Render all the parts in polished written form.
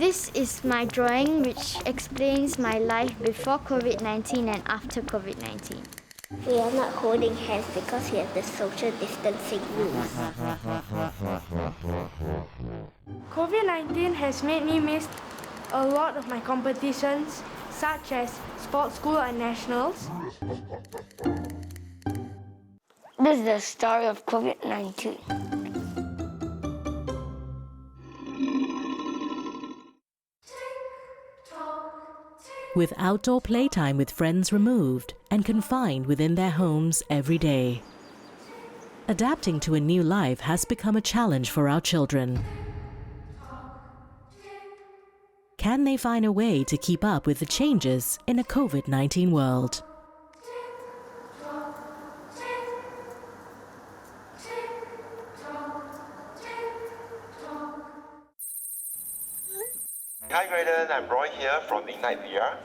This is my drawing which explains my life before COVID-19 and after COVID-19. We are not holding hands because we have the social distancing rules. COVID-19 has made me miss a lot of my competitions, such as sports school and nationals. This is the story of COVID-19. With outdoor playtime with friends removed and confined within their homes every day. Adapting to a new life has become a challenge for our children. Can they find a way to keep up with the changes in a COVID-19 world? Hi Grayden, I'm Roy here from Ignite VR.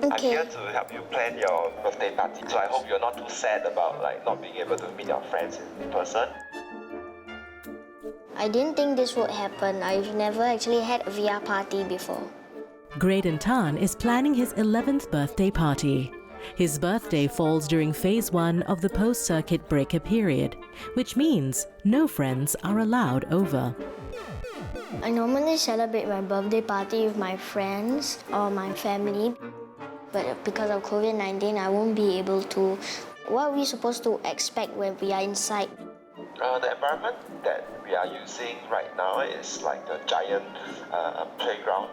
I'm here to help you plan your birthday party. So I hope you're not too sad about not being able to meet your friends in person. I didn't think this would happen. I've never actually had a VR party before. Grayden Tan is planning his 11th birthday party. His birthday falls during phase 1 of the post-circuit breaker period, which means no friends are allowed over. I normally celebrate my birthday party with my friends or my family, but because of COVID-19, I won't be able to. What are we supposed to expect when we are inside? The environment that we are using right now is like a giant playground.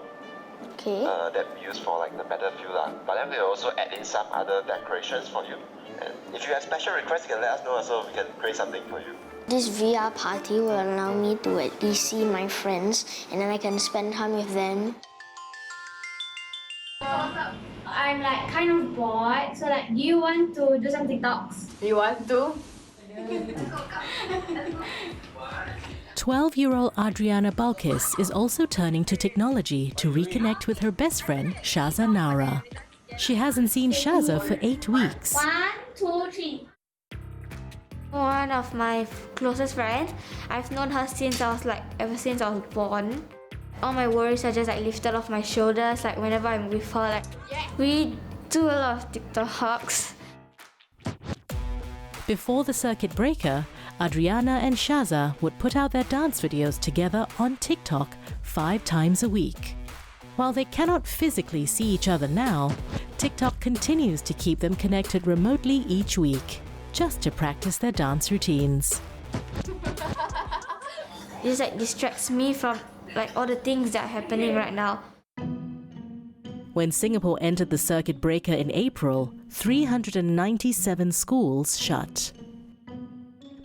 Okay. That we use for the battlefield. But then we'll also add in some other decorations for you. And if you have special requests, you can let us know so we can create something for you. This VR party will allow me to at least see my friends and then I can spend time with them. I'm kind of bored, so do you want to do some TikToks? You want to? 12-year-old Adriana is also turning to technology to reconnect with her best friend, Shaza Nara. She hasn't seen Shaza for 8 weeks. 1, 2, 3. One of my closest friends, I've known her since ever since I was born. All my worries are just lifted off my shoulders. Whenever I'm with her, we do a lot of TikToks. Before the circuit breaker, Adriana and Shaza would put out their dance videos together on TikTok 5 times a week. While they cannot physically see each other now, TikTok continues to keep them connected remotely each week, just to practice their dance routines. This distracts me from all the things that are happening right now. When Singapore entered the circuit breaker in April, 397 schools shut.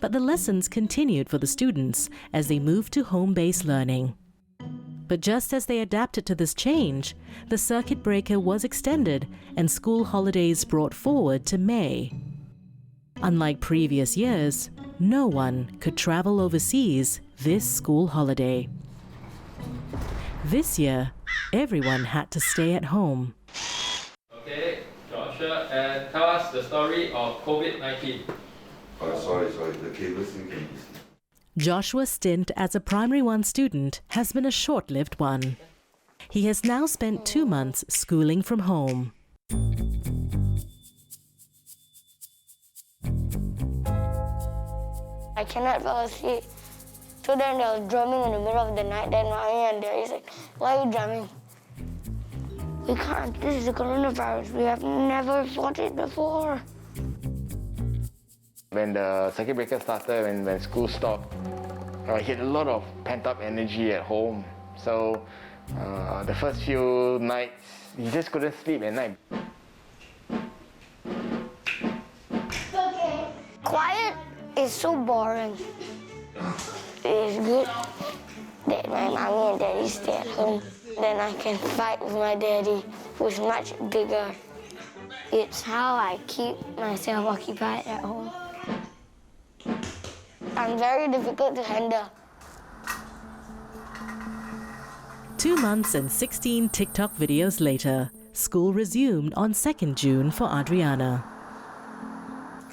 But the lessons continued for the students as they moved to home-based learning. But just as they adapted to this change, the circuit breaker was extended and school holidays brought forward to May. Unlike previous years, no one could travel overseas this school holiday. This year, everyone had to stay at home. Okay, Joshua, and tell us the story of COVID-19. Sorry, the cable thing can be. Joshua's stint as a Primary 1 student has been a short-lived one. He has now spent 2 months schooling from home. I cannot fall asleep. So then they were drumming in the middle of the night. Then mommy and daddy said, "Why are you drumming?" "We can't. This is the coronavirus. We have never fought it before." When the circuit breaker started, when school stopped, I had a lot of pent-up energy at home. So the first few nights, you just couldn't sleep at night. Quiet is so boring. It's good that my mommy and daddy stay at home. Then I can fight with my daddy, who's much bigger. It's how I keep myself occupied at home. I'm very difficult to handle. 2 months and 16 TikTok videos later, school resumed on 2nd June for Adriana.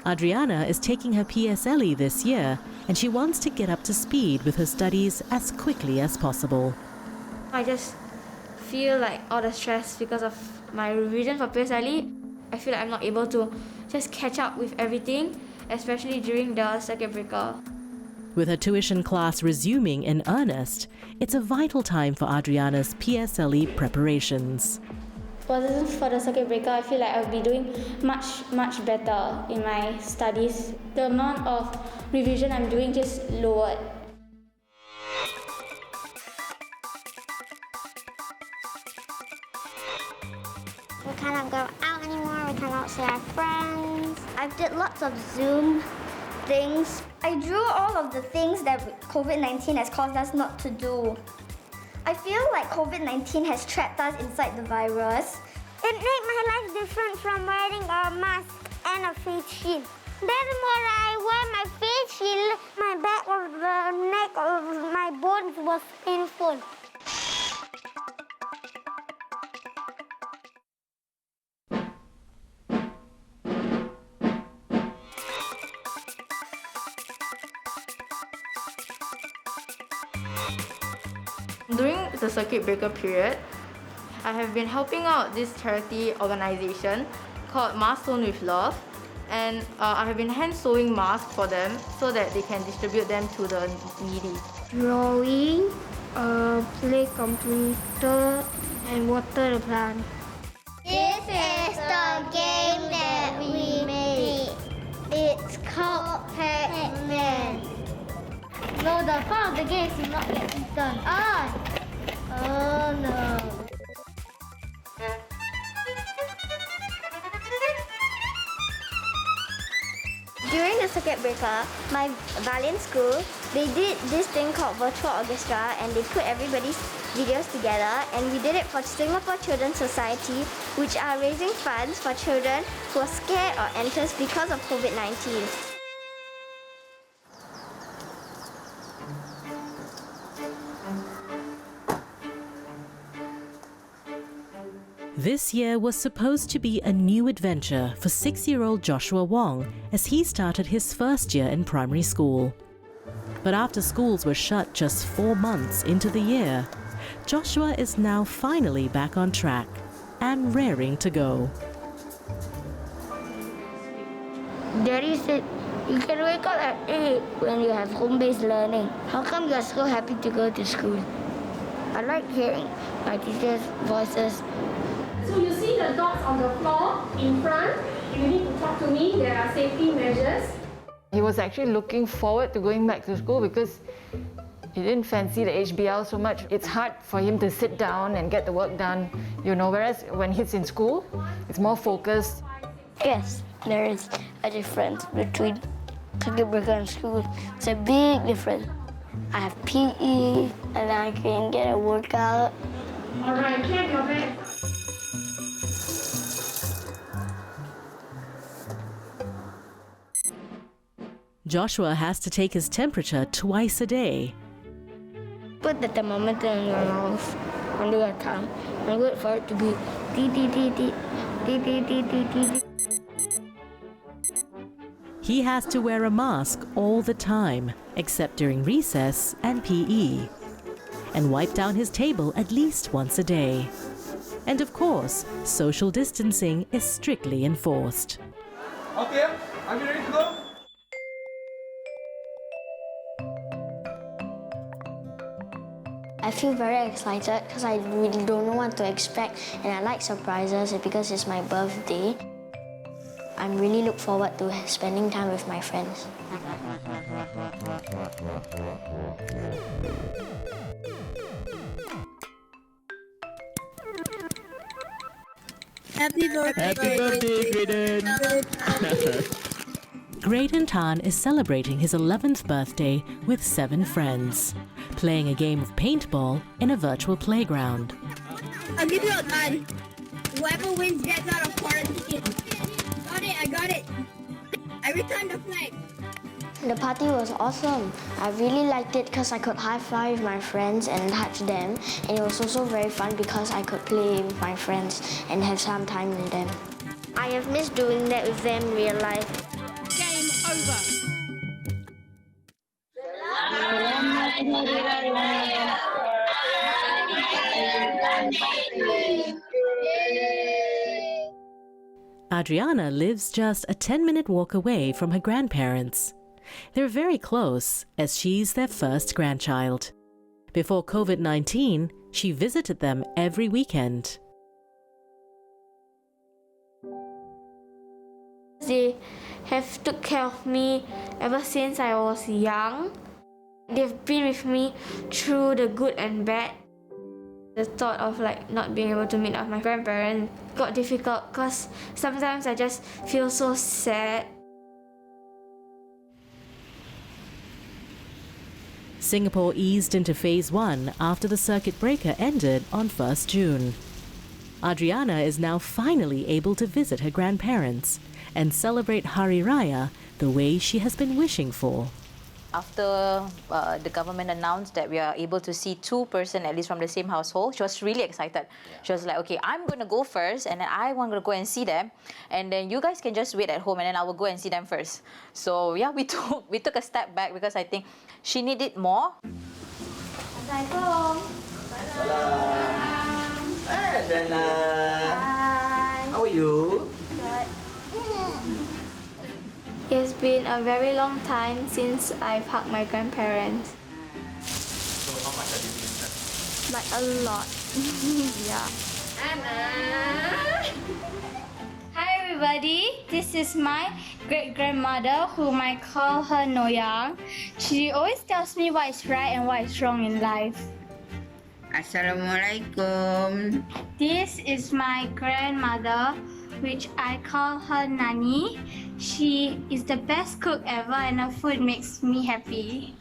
Adriana is taking her PSLE this year, and she wants to get up to speed with her studies as quickly as possible. I just feel like all the stress because of my revision for PSLE. I feel like I'm not able to just catch up with everything, especially during the circuit breaker. With her tuition class resuming in earnest, it's a vital time for Adriana's PSLE preparations. Wasn't for the circuit breaker, I feel like I'll be doing much better in my studies. The amount of revision I'm doing just lowered. We cannot go out anymore, we cannot see our friends. I did lots of Zoom things. I drew all of the things that COVID-19 has caused us not to do. I feel like COVID-19 has trapped us inside the virus. It made my life different from wearing a mask and a face shield. Then when I wear my face shield, my back or the neck or my bones was painful. During the circuit breaker period, I have been helping out this charity organization called Mask Sewn with Love, and I have been hand sewing masks for them so that they can distribute them to the needy. Drawing, play computer, and water the plant. This is the game that we made. It's called Pac-Man. No, the part of the game is not get eaten. Oh no. During the circuit breaker, my Valiant school, they did this thing called Virtual Orchestra, and they put everybody's videos together, and we did it for Singapore Children's Society, which are raising funds for children who are scared or anxious because of COVID-19. This year was supposed to be a new adventure for 6-year-old Joshua Wong as he started his first year in primary school. But after schools were shut just 4 months into the year, Joshua is now finally back on track and raring to go. Daddy said you can wake up at 8 when you have home-based learning. How come you're so happy to go to school? I like hearing my teacher's voices. So you see the dots on the floor in front. You need to talk to me. There are safety measures. He was actually looking forward to going back to school because he didn't fancy the HBL so much. It's hard for him to sit down and get the work done, whereas when he's in school, it's more focused. Yes, there is a difference between circuit breaker and school. It's a big difference. I have PE and I can get a workout. All right, check your bag. Joshua has to take his temperature twice a day. Put the thermometer in your nose under your tongue and wait for it to be dee. He has to wear a mask all the time, except during recess and PE, and wipe down his table at least once a day. And of course, social distancing is strictly enforced. Okay, are you ready to go? I feel very excited because I really don't know what to expect, and I like surprises because it's my birthday. I really look forward to spending time with my friends. Happy birthday, Grayden! Grayden Tan is celebrating his 11th birthday with 7 friends, playing a game of paintball in a virtual playground. I'll give you a gun. Whoever wins gets out of quarantine. I got it. I returned the flag. The party was awesome. I really liked it because I could high-five my friends and touch them. And it was also very fun because I could play with my friends and have some time with them. I have missed doing that with them in real life. Game over. Adriana lives just a 10-minute walk away from her grandparents. They're very close, as she's their first grandchild. Before COVID-19, she visited them every weekend. They have took care of me ever since I was young. They've been with me through the good and bad. The thought of not being able to meet up with my grandparents got difficult because sometimes I just feel so sad. Singapore eased into phase 1 after the circuit breaker ended on 1st June. Adriana is now finally able to visit her grandparents and celebrate Hari Raya the way she has been wishing for. After the government announced that we are able to see 2 persons at least from the same household, she was really excited. She was like, okay, I'm going to go first and then I want to go and see them, and then you guys can just wait at home and then I will go and see them first. So yeah, we took a step back because I think she needed more. Assalamualaikum. Hi, Adriana. Hi. How are you? Good. It's been a very long time since I've hugged my grandparents. So how much have you been? Like a lot. Yeah. Hi everybody, this is my great-grandmother whom I call her Noyang. She always tells me what is right and what is wrong in life. Assalamualaikum. This is my grandmother, which I call her Nani. She is the best cook ever and her food makes me happy.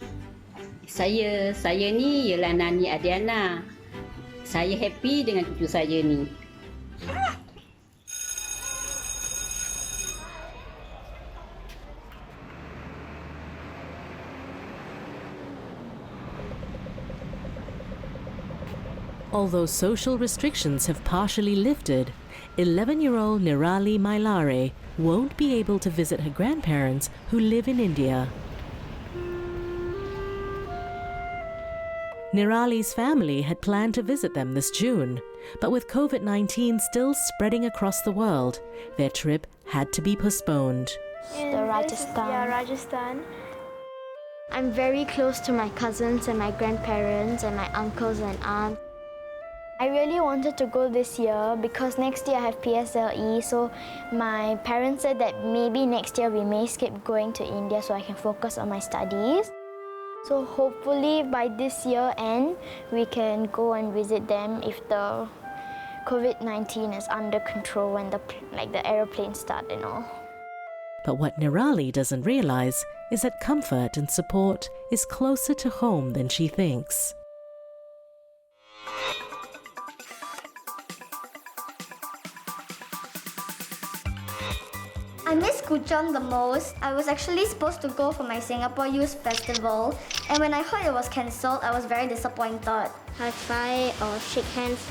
Saya ni ialah Nani Adriana. Saya happy dengan cucu saya ni. Although social restrictions have partially lifted, 11-year-old Nirali Milare won't be able to visit her grandparents who live in India. Nirali's family had planned to visit them this June, but with COVID-19 still spreading across the world, their trip had to be postponed. Rajasthan. I'm very close to my cousins and my grandparents and my uncles and aunts. I really wanted to go this year because next year I have PSLE, so my parents said that maybe next year we may skip going to India so I can focus on my studies. So hopefully by this year end, we can go and visit them if the COVID-19 is under control when the aeroplanes start and all. But what Nirali doesn't realize is that comfort and support is closer to home than she thinks. I miss Kuchon the most. I was actually supposed to go for my Singapore Youth Festival, and when I heard it was cancelled, I was very disappointed. High-five or shake hands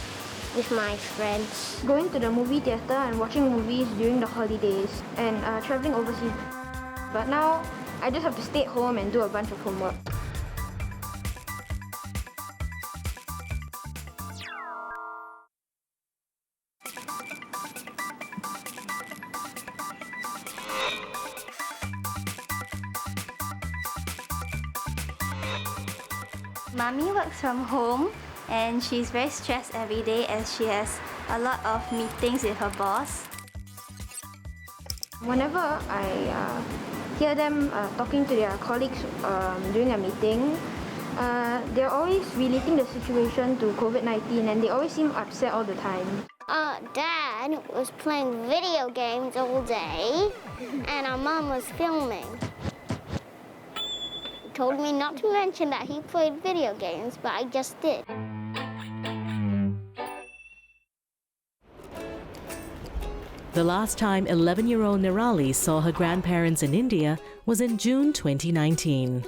with my friends. Going to the movie theater and watching movies during the holidays and traveling overseas. But now, I just have to stay at home and do a bunch of homework. Mommy works from home and she's very stressed every day as she has a lot of meetings with her boss. Whenever I hear them talking to their colleagues during a meeting, they're always relating the situation to COVID-19 and they always seem upset all the time. Dad was playing video games all day and our mom was filming. He told me not to mention that he played video games, but I just did. The last time 11-year-old Nirali saw her grandparents in India was in June 2019.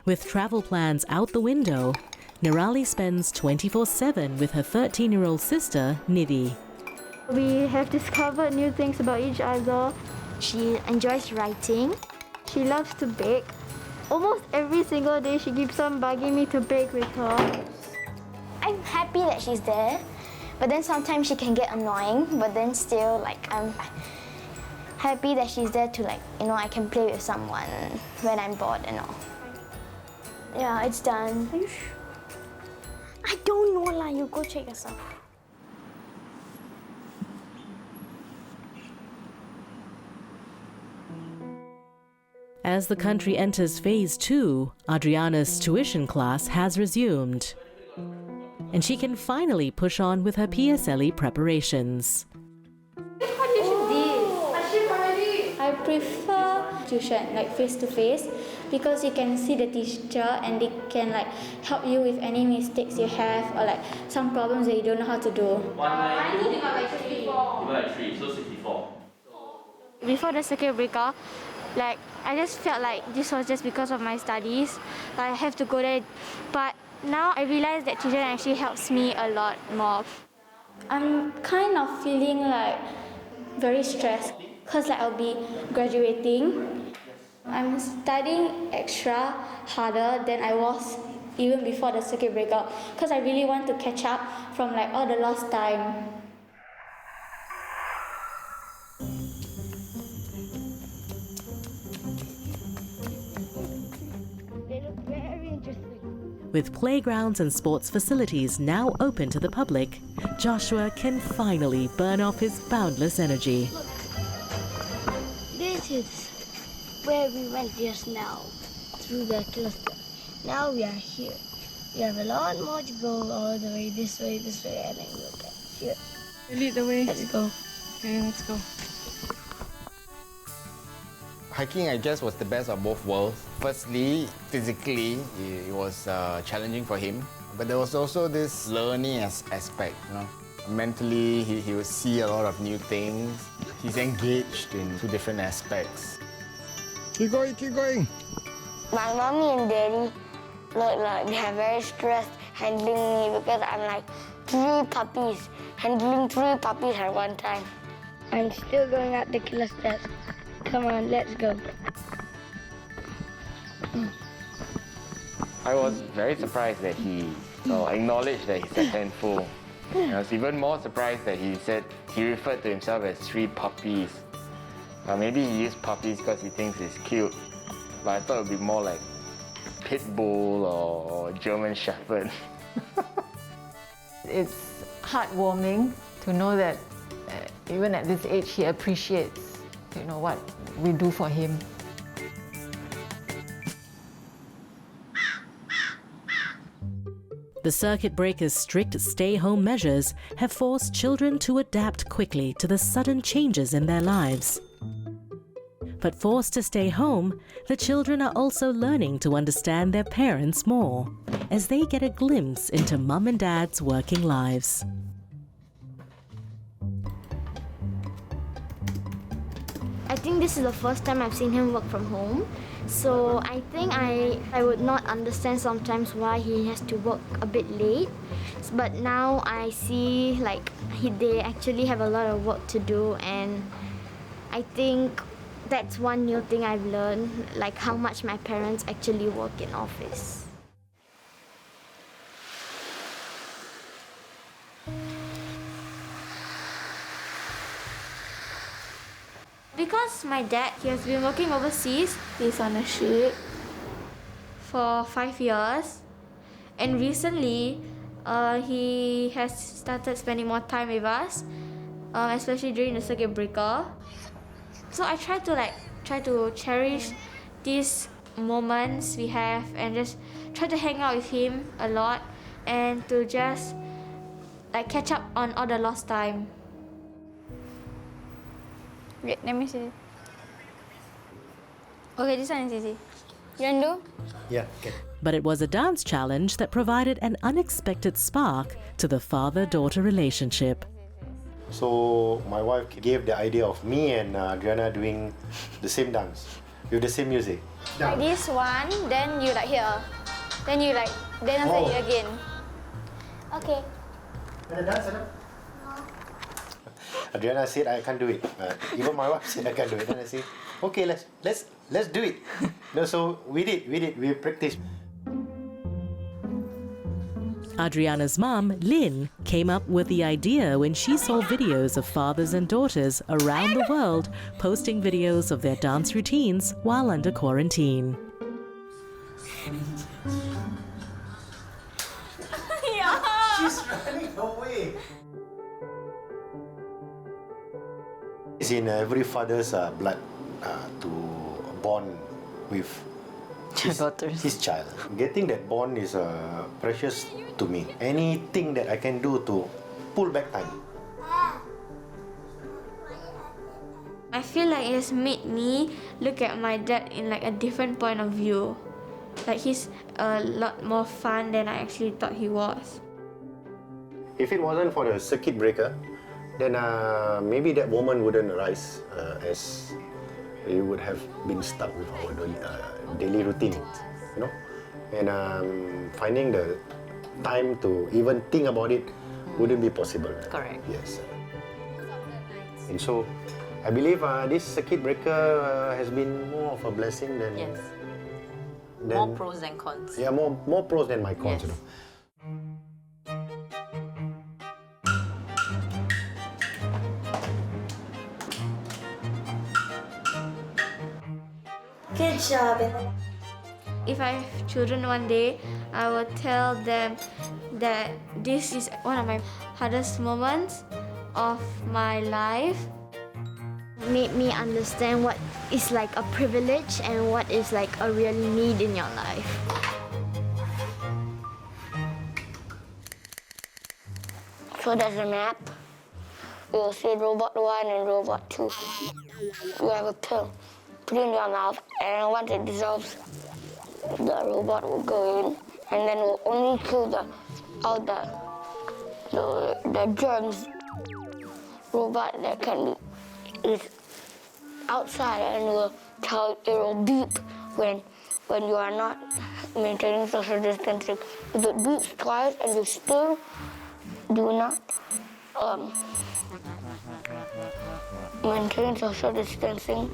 With travel plans out the window, Nirali spends 24/7 with her 13-year-old sister, Nidhi. We have discovered new things about each other. She enjoys writing. She loves to bake. Almost every single day she keeps on bugging me to bake with her. I I'm happy that she's there, but then sometimes she can get annoying, but then still like I'm happy that she's there to like, you know, I can play with someone when I'm bored and all. Yeah, it's done. Are you sure? I don't know lah, you go check yourself. As the country enters phase 2, Adriana's tuition class has resumed. And she can finally push on with her PSLE preparations. I prefer tuition, like face-to-face, because you can see the teacher and they can like help you with any mistakes you have or like some problems that you don't know how to do. 192 divided by 3, so 64. Before the circuit breaker, like I just felt like this was just because of my studies, like I have to go there. But now I realize that tuition actually helps me a lot more. I'm kind of feeling like very stressed because like I'll be graduating. I'm studying extra harder than I was even before the circuit breaker because I really want to catch up from like all the lost time. They look very interesting. With playgrounds and sports facilities now open to the public, Joshua can finally burn off his boundless energy. This is where we went just now, through the cluster. Now we are here. We have a lot more to go all the way, and then we'll get here. Lead the way. Let's go. Okay, let's go. Hiking, I guess, was the best of both worlds. Firstly, physically, it was challenging for him. But there was also this learning aspect, you know. Mentally, he would see a lot of new things. He's engaged in 2 different aspects. Keep going, keep going. My mommy and daddy look like they are very stressed handling me because I'm like 3 puppies, handling 3 puppies at one time. I'm still going up the killer steps. Come on, let's go. I was very surprised that he acknowledged that he's a handful. I was even more surprised that he said he referred to himself as 3 puppies. Maybe he used puppies because he thinks it's cute, but I thought it would be more like pit bull or German shepherd. It's heartwarming to know that even at this age he appreciates, you know, what we do for him. The circuit breaker's strict stay-home measures have forced children to adapt quickly to the sudden changes in their lives. But forced to stay home, the children are also learning to understand their parents more as they get a glimpse into mum and dad's working lives. I think this is the first time I've seen him work from home. So I think I would not understand sometimes why he has to work a bit late. But now I see like they actually have a lot of work to do, and I think that's one new thing I've learned, like how much my parents actually work in office. Because my dad, he has been working overseas, he's on a ship for 5 years. And recently, he has started spending more time with us, especially during the circuit breaker. So I try to cherish these moments we have and just try to hang out with him a lot and to just like catch up on all the lost time. Wait, let me see. Okay, this one is easy. You want to do? Yeah, okay. But it was a dance challenge that provided an unexpected spark to the father-daughter relationship. So my wife gave the idea of me and Adriana doing the same dance with the same music. Like this one, then you like here. Then you like, then after it again. Okay. Adriana said I can't do it. Even my wife said I can't do it. Then I said, okay, let's do it. No, so we did. We practiced. Adriana's mum, Lynn, came up with the idea when she saw videos of fathers and daughters around the world posting videos of their dance routines while under quarantine. She's running away. It's in every father's blood to bond with his child. Getting that bond is precious to me. Anything that I can do to pull back time. I feel like it has made me look at my dad in like a different point of view. Like he's a lot more fun than I actually thought he was. If it wasn't for the circuit breaker, then maybe that woman wouldn't arise as we would have been stuck with our daily routine, you know. And finding the time to even think about it wouldn't be possible. Correct. Yes. And so, I believe this circuit breaker has been more of a blessing than... Yes. More pros than cons. Yeah, more pros than my cons, yes. You know. Good job. If I have children one day, I will tell them that this is one of my hardest moments of my life. Made me understand what is like a privilege and what is like a real need in your life. So there's a map. You'll see robot 1 and robot 2. You have a pill. Put it in your mouth, and once it dissolves, the robot will go in, and then will only kill all the germs. Robot that can be is outside and it will beep when you are not maintaining social distancing. If it beeps twice and you still do not maintain social distancing,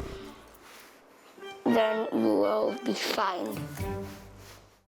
then you will be fined.